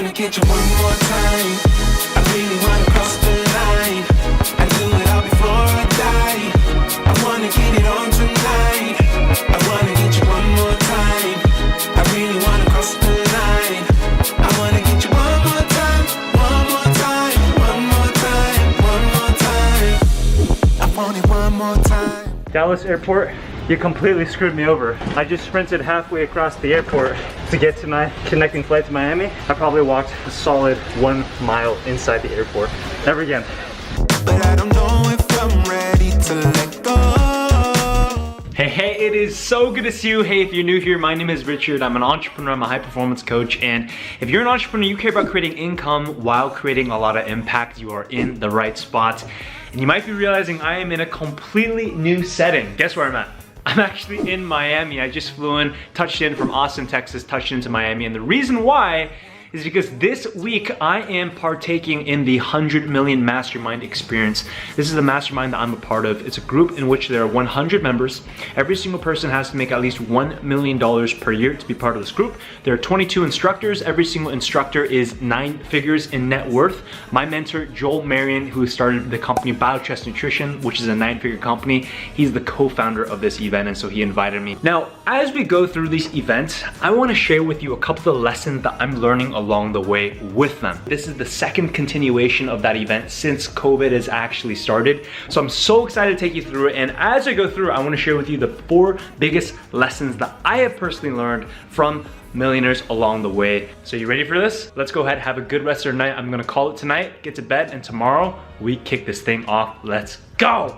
wanna get you one more time. I really wanna cross the line and do it all before I die. I wanna get it on tonight. I wanna get you one more time. I really wanna cross the line. I wanna get you one more time, one more time, one more time, one more time. I want it one more time. Dallas Airport, you completely screwed me over. I just sprinted halfway across the airport to get to my connecting flight to Miami. I probably walked a solid 1 mile inside the airport. Never again. But I don't know if I'm ready to let go. Hey, it is so good to see you. Hey, if you're new here, my name is Richard. I'm an entrepreneur, I'm a high performance coach. And if you're an entrepreneur, you care about creating income while creating a lot of impact, you are in the right spot. And you might be realizing I am in a completely new setting. Guess where I'm at? I'm actually in Miami. I just flew in, touched in from Austin, Texas, touched into Miami. And the reason why is because this week I am partaking in the 100 Million Mastermind experience. This is the mastermind that I'm a part of. It's a group in which there are 100 members. Every single person has to make at least $1 million per year to be part of this group. There are 22 instructors. Every single instructor is 9 figures in net worth. My mentor, Joel Marion, who started the company BioChess Nutrition, which is a 9-figure company, he's the co-founder of this event, and so he invited me. Now, as we go through these events, I want to share with you a couple of lessons that I'm learning along the way with them. This is the second continuation of that event since COVID has actually started. So I'm so excited to take you through it. And as I go through, I want to share with you the 4 biggest lessons that I have personally learned from millionaires along the way. So you ready for this? Let's go ahead, have a good rest of your night. I'm gonna call it tonight, get to bed, and tomorrow we kick this thing off. Let's go!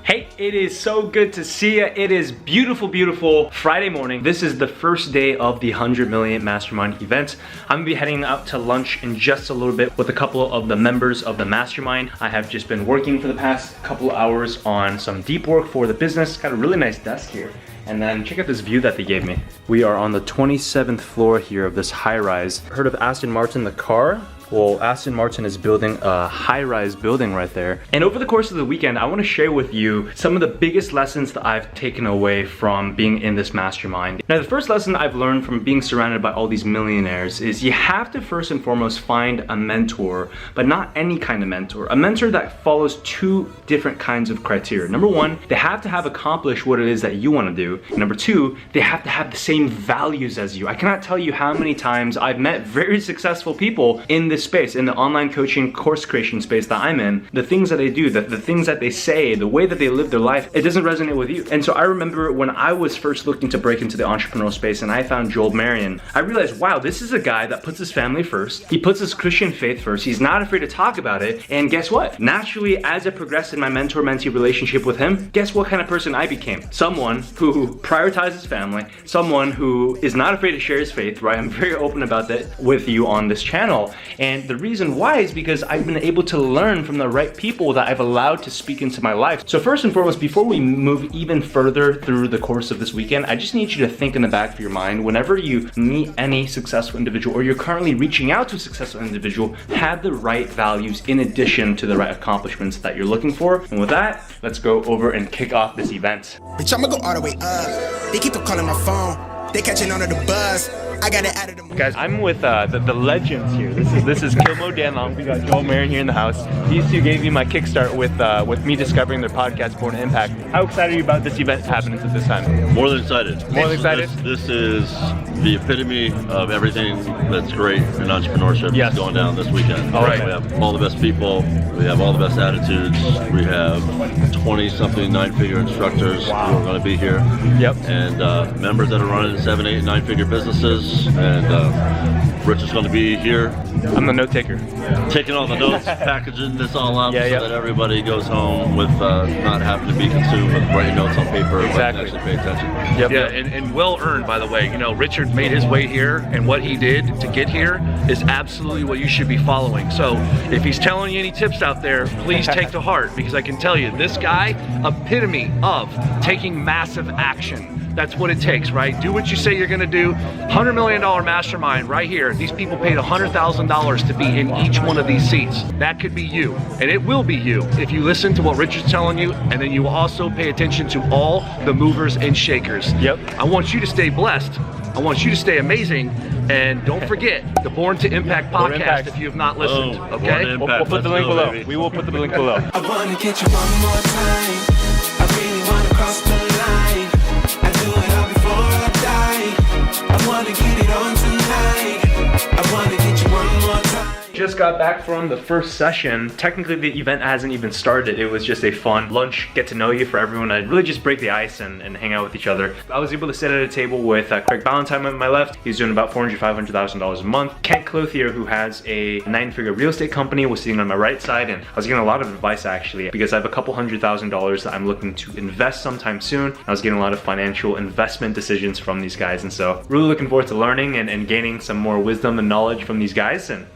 Hey, it is so good to see you. It is beautiful, beautiful Friday morning. This is the first day of the 100 Million Mastermind event. I'm gonna be heading out to lunch in just a little bit with a couple of the members of the mastermind. I have just been working for the past couple of hours on some deep work for the business. Got a really nice desk here. And then check out this view that they gave me. We are on the 27th floor here of this high-rise. Heard of Aston Martin, the car? Well, Aston Martin is building a high-rise building right there. And over the course of the weekend, I want to share with you some of the biggest lessons that I've taken away from being in this mastermind. Now, the first lesson I've learned from being surrounded by all these millionaires is you have to first and foremost find a mentor, but not any kind of mentor. A mentor that follows 2 different kinds of criteria. Number 1, they have to have accomplished what it is that you want to do. And number 2, they have to have the same values as you. I cannot tell you how many times I've met very successful people in this space, in the online coaching course creation space that I'm in. The things that they do, the things that they say, the way that they live their life, it doesn't resonate with you. And so I remember when I was first looking to break into the entrepreneurial space and I found Joel Marion, I realized, wow, this is a guy that puts his family first. He puts his Christian faith first. He's not afraid to talk about it. And guess what? Naturally, as I progressed in my mentor-mentee relationship with him, guess what kind of person I became? Someone who prioritizes family, someone who is not afraid to share his faith, right? I'm very open about that with you on this channel. And the reason why is because I've been able to learn from the right people that I've allowed to speak into my life. So first and foremost, before we move even further through the course of this weekend, I just need you to think in the back of your mind, whenever you meet any successful individual or you're currently reaching out to a successful individual, have the right values in addition to the right accomplishments that you're looking for. And with that, let's go over and kick off this event. Bitch, I'ma go all the way up. They keep on calling my phone. They catching on to the buzz. I got it out of the Guys, I'm with the legends here. This is Kilmo Danlong. We got Joel Marion here in the house. These 2 gave me my kickstart with me discovering their podcast, Born to Impact. How excited are you about this event happening at this time? More than excited. More than excited? This is the epitome of everything that's great in entrepreneurship. Yes. Going down this weekend. All right. We have all the best people. We have all the best attitudes. We have 20-something 9-figure instructors who are going to be here. Yep. And members that are running 7, 8, 9-figure businesses. And Rich is going to be here. I'm the note taker. Taking all the notes, packaging this all up so Yeah. that everybody goes home with not having to be consumed with writing notes on paper. Exactly. But actually pay attention. Yep. Yeah, and well earned, by the way. You know, Richard made his way here, and what he did to get here is absolutely what you should be following. So if he's telling you any tips out there, please take to heart, because I can tell you, this guy, epitome of taking massive action. That's what it takes, right? Do what you say you're gonna do. $100 million mastermind right here. These people paid $100,000 to be in each one of these seats. That could be you, and it will be you if you listen to what Richard's telling you, and then you also pay attention to all the movers and shakers. Yep. I want you to stay blessed. I want you to stay amazing. And don't forget the Born to Impact podcast if you have not listened. Okay? We'll put the link below. We will put the link below. I wanna get you one more time. I really wanna cross the line. I do it all before I die. I wanna get it on tonight. I wanna get you one more time. Just got back from the first session. Technically the event hasn't even started. It was just a fun lunch, get to know you for everyone. I really just break the ice and hang out with each other. I was able to sit at a table with Craig Ballantyne on my left. He's doing about $400,000-$500,000 a month. Kent Clothier, who has a 9-figure real estate company, was sitting on my right side, and I was getting a lot of advice actually because I have a couple $100,000 that I'm looking to invest sometime soon. I was getting a lot of financial investment decisions from these guys, and so really looking forward to learning and gaining some more wisdom and knowledge from these guys. And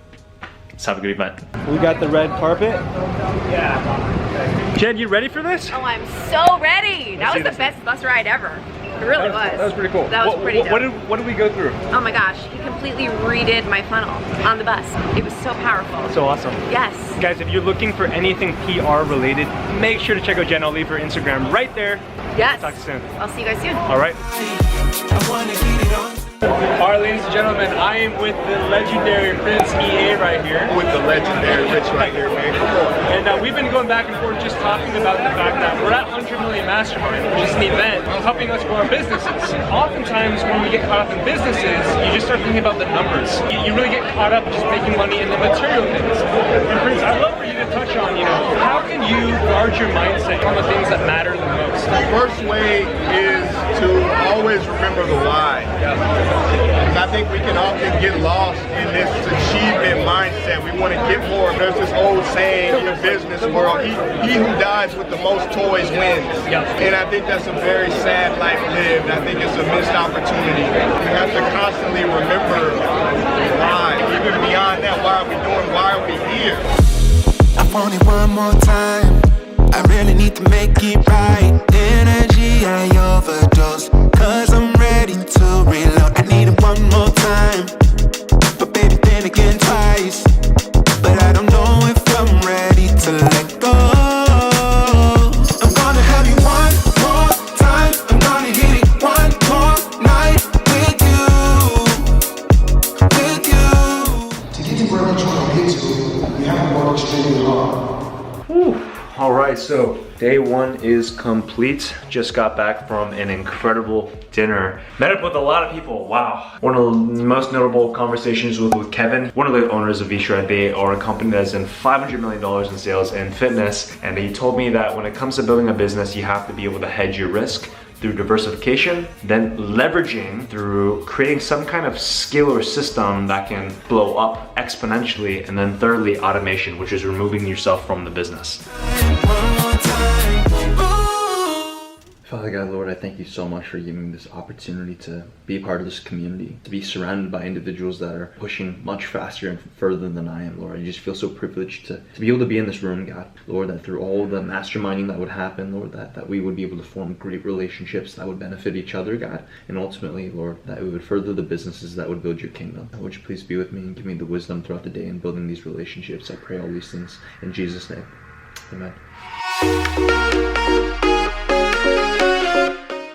let's have a good event. We got the red carpet. Yeah. Jen, you ready for this? Oh, I'm so ready. That was the best bus ride ever. It really was. That was pretty cool. That was pretty dope. What did we go through? Oh my gosh, he completely redid my funnel on the bus. It was so powerful. So awesome. Yes. Guys, if you're looking for anything PR related, make sure to check out Jen. I'll leave her Instagram right there. Yes. Talk to you soon. I'll see you guys soon. All right. I wanna get it on. All right, ladies and gentlemen, I am with the legendary Prince EA right here. With the legendary Rich right here, man. And we've been going back and forth just talking about the fact that we're at 100 Million Mastermind, which is an event helping us grow our businesses. Oftentimes when we get caught up in businesses, you just start thinking about the numbers. You really get caught up just making money in the material things. And Prince, I'd love for you to touch on, how can you guard your mindset on the things that matter the most? The first way is to always remember the why. Because I think we can often get lost in this achievement mindset. We want to get more. There's this old saying in the business world, he who dies with the most toys wins. And I think that's a very sad life lived. I think it's a missed opportunity. We have to constantly remember why. Even beyond that, why are we doing, why are we here? I want it one more time. I really need to make it right. Energy, I overdose. Cause I'm ready to reload. I need it one more time. But baby, then again twice. But I don't know if I'm ready to let go. I'm gonna have you one more time. I'm gonna hit it one more night with you. With you. To get to where we're trying to get to, we have to work extremely hard. Whew. All right, so day one is complete. Just got back from an incredible dinner. Met up with a lot of people, wow. One of the most notable conversations was with Kevin, one of the owners of V-Shred. They are a company that's in $500 million in sales and fitness. And he told me that when it comes to building a business, you have to be able to hedge your risk through diversification, then leveraging through creating some kind of skill or system that can blow up exponentially, and then thirdly, automation, which is removing yourself from the business. Father God, Lord, I thank you so much for giving me this opportunity to be a part of this community, to be surrounded by individuals that are pushing much faster and further than I am, Lord. I just feel so privileged to be able to be in this room, God. Lord, that through all the masterminding that would happen, Lord, that we would be able to form great relationships that would benefit each other, God. And ultimately, Lord, that we would further the businesses that would build your kingdom. Would you please be with me and give me the wisdom throughout the day in building these relationships? I pray all these things in Jesus' name. Amen.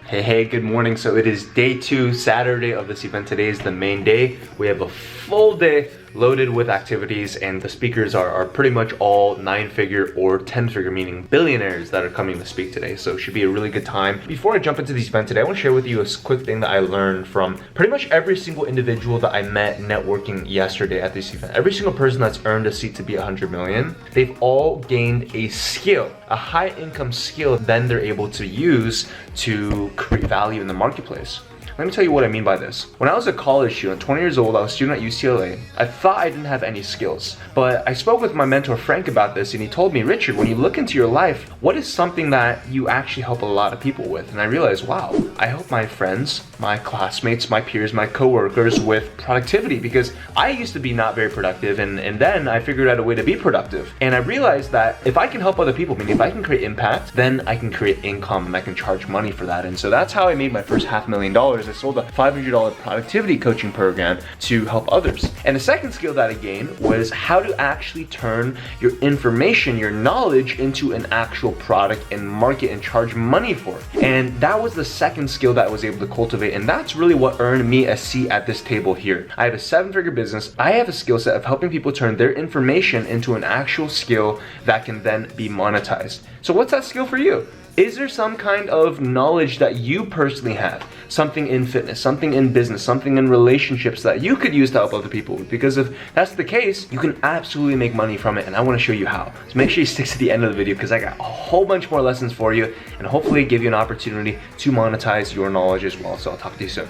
Hey, good morning. So it is day 2, Saturday of this event. Today is the main day. We have a full day loaded with activities, and the speakers are pretty much all 9-figure or 10-figure, meaning billionaires that are coming to speak today. So it should be a really good time. Before I jump into this event today, I want to share with you a quick thing that I learned from pretty much every single individual that I met networking yesterday at this event. Every single person that's earned a seat to be 100 million, they've all gained a skill, a high income skill, then they're able to use to create value in the marketplace. Let me tell you what I mean by this. When I was a college student, 20 years old, I was a student at UCLA. I thought I didn't have any skills, but I spoke with my mentor Frank about this, and he told me, Richard, when you look into your life, what is something that you actually help a lot of people with? And I realized, wow, I help my friends, my classmates, my peers, my coworkers with productivity, because I used to be not very productive, and then I figured out a way to be productive. And I realized that if I can help other people, meaning if I can create impact, then I can create income and I can charge money for that. And so that's how I made my first $500,000. I sold a $500 productivity coaching program to help others. And the second skill that I gained was how to actually turn your information, your knowledge into an actual product and market and charge money for it. And that was the second skill that I was able to cultivate, and that's really what earned me a seat at this table here. I have a 7-figure business. I have a skill set of helping people turn their information into an actual skill that can then be monetized. So what's that skill for you? Is there some kind of knowledge that you personally have? Something in fitness, something in business, something in relationships that you could use to help other people with? Because if that's the case, you can absolutely make money from it, and I want to show you how. So make sure you stick to the end of the video because I got a whole bunch more lessons for you and hopefully give you an opportunity to monetize your knowledge as well. So I'll talk to you soon.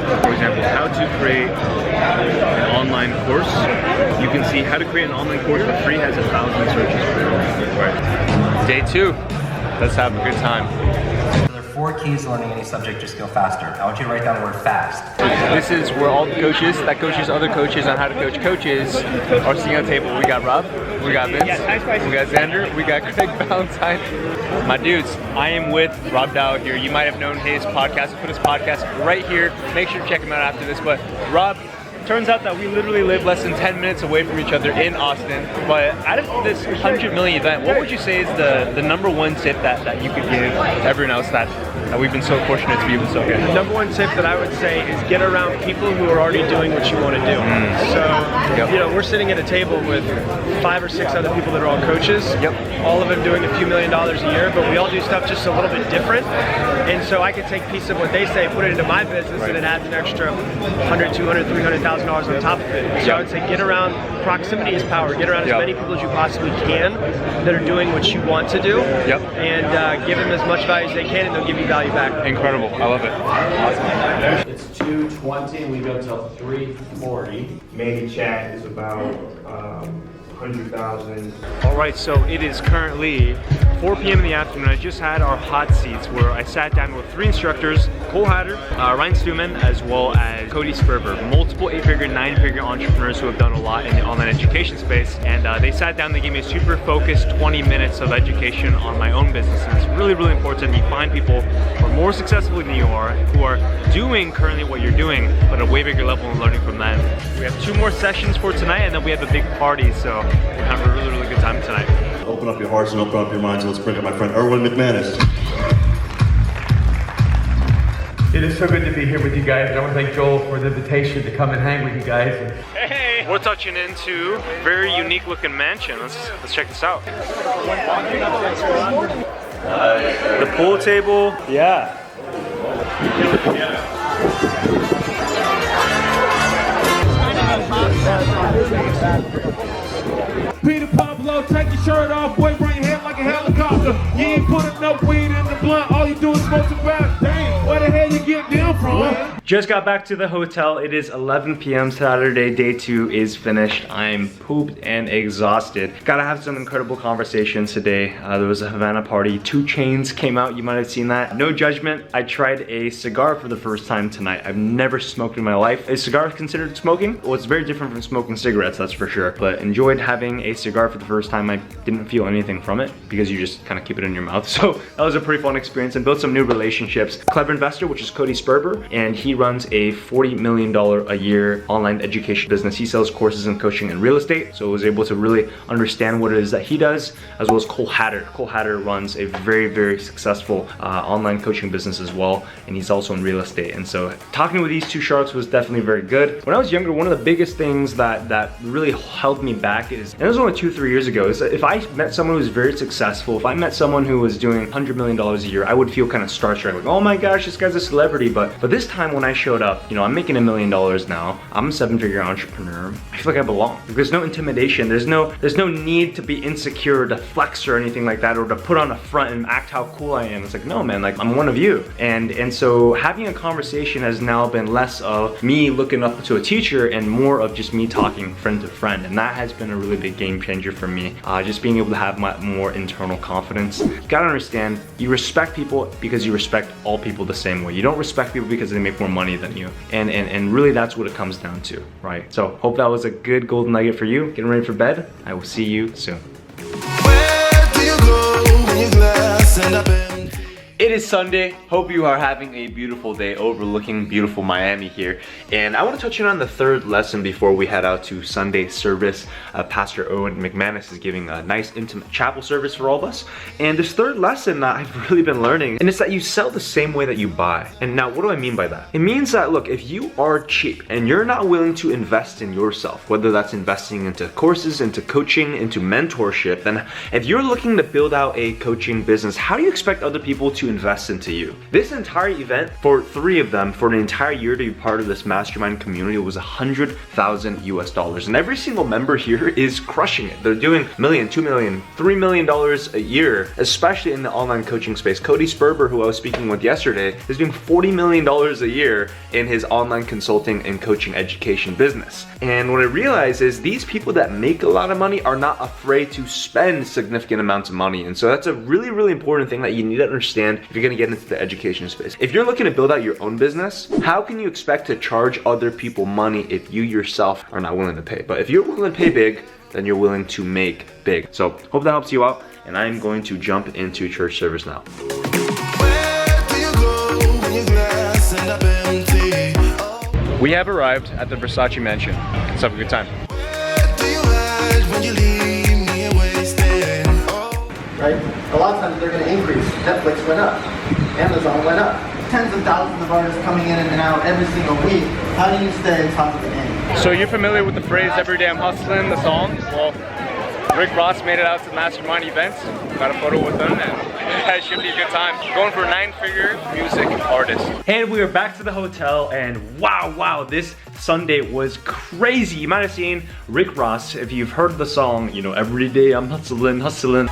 For example, how to create an online course. You can see how to create an online course for free has 1,000 searches for it. Day 2, let's have a good time. There are 4 keys to learning any subject or skill faster. I want you to write down the word fast. This is where all the coaches that coaches other coaches on how to coach coaches are sitting on the table. We got Rob, we got Vince, we got Xander, we got Craig Valentine. My dudes, I am with Rob Dow here. You might have known his podcast. I put his podcast right here. Make sure to check him out after this. But Rob, turns out that we literally live less than 10 minutes away from each other in Austin. But out of this 100 million event, what would you say is the number one tip that you could give everyone else that we've been so fortunate to be able to so good? The number one tip that I would say is get around people who are already doing what you want to do. So, you know, we're sitting at a table with 5 or 6 other people that are all coaches. All of them doing a few $1 million a year, but we all do stuff just a little bit different. And so I could take a piece of what they say, put it into my business, and it adds an extra $100, $200, $300,000 on top of it. So I would say get around, proximity is power. Get around as many people as you possibly can that are doing what you want to do, and give them as much value as they can, and they'll give you value back. Incredible, I love it. Awesome. It's 2:20 and we go till 3:40. Main chat is about 100,000. All right, so it is currently 4 p.m. in the afternoon. I just had our hot seats where I sat down with 3 instructors, Cole Hatter, Ryan Stuman, as well as Cody Sperber, multiple 8-figure, 9-figure entrepreneurs who have done a lot in the online education space. And they sat down, they gave me a super focused 20 minutes of education on my own business. And it's really, really important you find people who are more successful than you are, who are doing currently what you're doing, but at a way bigger level and learning from them. We have 2 more sessions for tonight, and then we have a big party, so we're having a really, really good time tonight. Open up your hearts and open up your minds. Let's bring up my friend Erwin McManus. It is so good to be here with you guys. I want to thank Joel for the invitation to come and hang with you guys. Hey, we're touching into a very unique looking mansion. Let's check this out. The pool table, Peter Pablo, take your shirt off, boy, bring your head like a helicopter. You ain't putting no weed in the blunt, all you do is smoke some back. Damn, where the hell you get them from? Just got back to the hotel. It is 11 p.m. Saturday. Day 2 is finished. I'm pooped and exhausted. Gotta have some incredible conversations today. There was a Havana party. 2 Chainz came out. You might have seen that. No judgment. I tried a cigar for the first time tonight. I've never smoked in my life. Is cigar considered smoking? Well, it's very different from smoking cigarettes, that's for sure. But enjoyed having a cigar for the first time. I didn't feel anything from it because you just kind of keep it in your mouth. So that was a pretty fun experience and built some new relationships. Clever Investor, which is Cody Sperber, and he runs a $40 million a year online education business. He sells courses in coaching and real estate. So I was able to really understand what it is that he does, as well as Cole Hatter. Cole Hatter runs a very, very successful online coaching business as well. And he's also in real estate. And so talking with these 2 sharks was definitely very good. When I was younger, one of the biggest things that really held me back is, and it was only 2-3 years ago, is that if I met someone who was very successful, if I met someone who was doing $100 million a year, I would feel kind of starstruck, like, oh my gosh, this guy's a celebrity. But this time when I showed up, you know, I'm making $1 million now. I'm a 7-figure entrepreneur. I feel like I belong. There's no intimidation. There's no need to be insecure, to flex or anything like that, or to put on a front and act how cool I am. It's like, no, man, like I'm one of you. And so having a conversation has now been less of me looking up to a teacher and more of just me talking friend to friend. And that has been a really big game changer for me. Just being able to have more internal confidence. You gotta understand, you respect people because you respect all people the same way. You don't respect people because they make more money than you. And really that's what it comes down to, right? So hope that was a good golden nugget for you. Getting ready for bed. I will see you soon. It is Sunday. Hope you are having a beautiful day overlooking beautiful Miami here. And I want to touch on the third lesson before we head out to Sunday service. Pastor Owen McManus is giving a nice intimate chapel service for all of us. And this third lesson that I've really been learning, and it's that you sell the same way that you buy. And now what do I mean by that? It means that, look, if you are cheap and you're not willing to invest in yourself, whether that's investing into courses, into coaching, into mentorship, then if you're looking to build out a coaching business, how do you expect other people to invest into you? This entire event, for 3 of them, for an entire year to be part of this mastermind community, was $100,000 US. And every single member here is crushing it. They're doing $1 million, $2 million, $3 million a year, especially in the online coaching space. Cody Sperber, who I was speaking with yesterday, is doing $40 million a year in his online consulting and coaching education business. And what I realize is these people that make a lot of money are not afraid to spend significant amounts of money. And so that's a really, really important thing that you need to understand if you're gonna get into the education space. If you're looking to build out your own business, how can you expect to charge other people money if you yourself are not willing to pay? But if you're willing to pay big, then you're willing to make big. So hope that helps you out, and I'm going to jump into church service now. We have arrived at the Versace Mansion. Let's have a good time. Right? A lot of times they're going to increase. Netflix went up. Amazon went up. Tens of thousands of artists coming in and out every single week. How do you stay on top of the game? So you're familiar with the phrase, every day I'm hustling, the song? Well, Rick Ross made it out to the mastermind events. Got a photo with him, and it should be a good time. Going for a 9-figure music artist. And we are back to the hotel, and wow, this Sunday was crazy. You might have seen Rick Ross, if you've heard the song, you know, every day I'm hustling.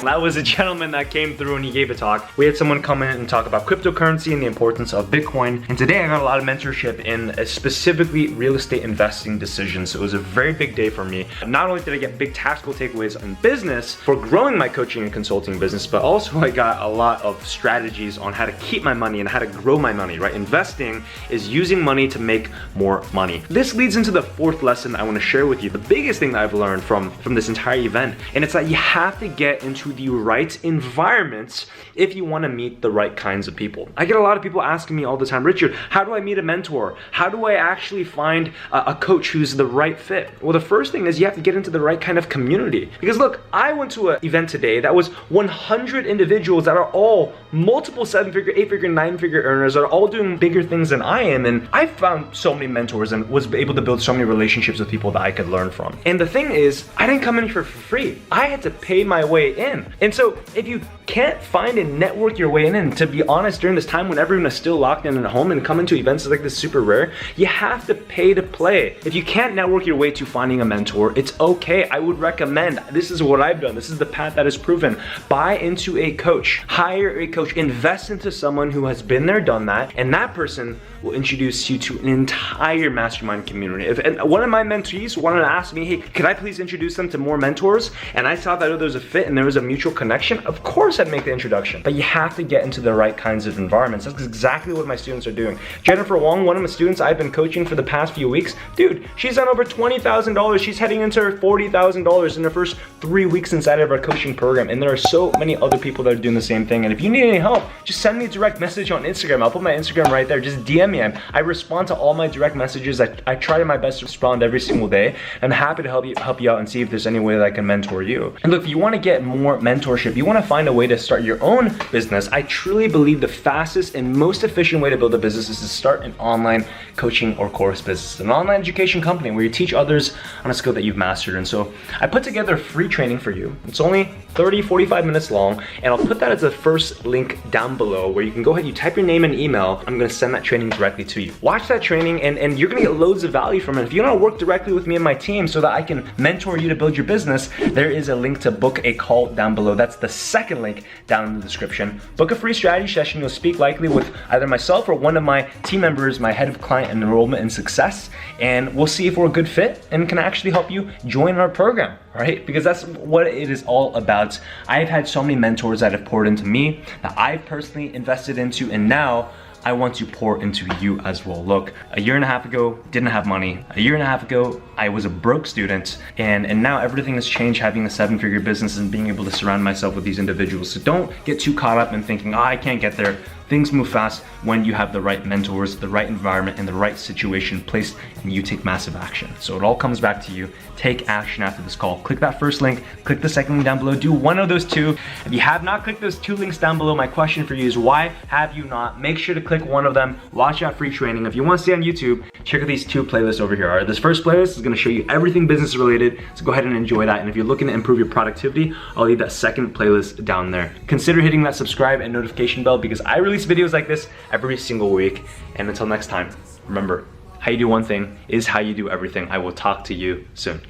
That was a gentleman that came through and he gave a talk. We had someone come in and talk about cryptocurrency and the importance of Bitcoin. And today I got a lot of mentorship in specifically real estate investing decisions. So it was a very big day for me. Not only did I get big tactical takeaways on business for growing my coaching and consulting business, but also I got a lot of strategies on how to keep my money and how to grow my money, right? Investing is using money to make more money. This leads into the 4th lesson I want to share with you. The biggest thing that I've learned from this entire event, and it's that you have to get into the right environments if you want to meet the right kinds of people. I get a lot of people asking me all the time, Richard, how do I meet a mentor? How do I actually find a coach who's the right fit? Well, the first thing is you have to get into the right kind of community. Because look, I went to an event today that was 100 individuals that are all multiple 7-figure, 8-figure, 9-figure earners that are all doing bigger things than I am. And I found so many mentors and was able to build so many relationships with people that I could learn from. And the thing is, I didn't come in here for free. I had to pay my way in. And so if you can't find and network your way in, and to be honest, during this time when everyone is still locked in at home and coming to events like this super rare, you have to pay to play. If you can't network your way to finding a mentor, it's okay. I would recommend, this is what I've done. This is the path that is proven. Buy into a coach, hire a coach, invest into someone who has been there, done that, and that person will introduce you to an entire mastermind community. And one of my mentees wanted to ask me, hey, could I please introduce them to more mentors? And I saw that there was a fit and there was a mutual connection. Of course I'd make the introduction, but you have to get into the right kinds of environments. That's exactly what my students are doing. Jennifer Wong, one of my students I've been coaching for the past few weeks, dude, she's done over $20,000. She's heading into her $40,000 in the first 3 weeks inside of our coaching program. And there are so many other people that are doing the same thing. And if you need any help, just send me a direct message on Instagram. I'll put my Instagram right there. Just DM me. I respond to all my direct messages. I try my best to respond every single day. I'm happy to help you out and see if there's any way that I can mentor you. And look, if you want to get more mentorship, you want to find a way to start your own business, I truly believe the fastest and most efficient way to build a business is to start an online coaching or course business, an online education company where you teach others on a skill that you've mastered. And so I put together a free training for you. It's only 30-45 minutes long, and I'll put that as the first link down below where you can go ahead, you type your name and email. I'm going to send that training directly to you. Watch that training and you're going to get loads of value from it. If you want to work directly with me and my team so that I can mentor you to build your business, there is a link to book a call down below. That's the second link down in the description. Book a free strategy session. You'll speak likely with either myself or one of my team members, my head of client enrollment and success, and we'll see if we're a good fit and can actually help you join our program, all right? Because that's what it is all about. I've had so many mentors that have poured into me, that I've personally invested into, and now I want to pour into you as well. Look, a year and a half ago, didn't have money. A year and a half ago, I was a broke student, and now everything has changed, having a 7-figure business and being able to surround myself with these individuals. So don't get too caught up in thinking, oh, I can't get there. Things move fast when you have the right mentors, the right environment, and the right situation placed, and you take massive action. So it all comes back to you. Take action after this call. Click that first link, click the second link down below, do one of those two. If you have not clicked those 2 links down below, my question for you is, why have you not? Make sure to click one of them, watch that free training. If you want to stay on YouTube, check out these 2 playlists over here. All right, this first playlist is gonna show you everything business related, so go ahead and enjoy that. And if you're looking to improve your productivity, I'll leave that second playlist down there. Consider hitting that subscribe and notification bell, because I release videos like this every single week. And until next time, remember, how you do one thing is how you do everything. I will talk to you soon.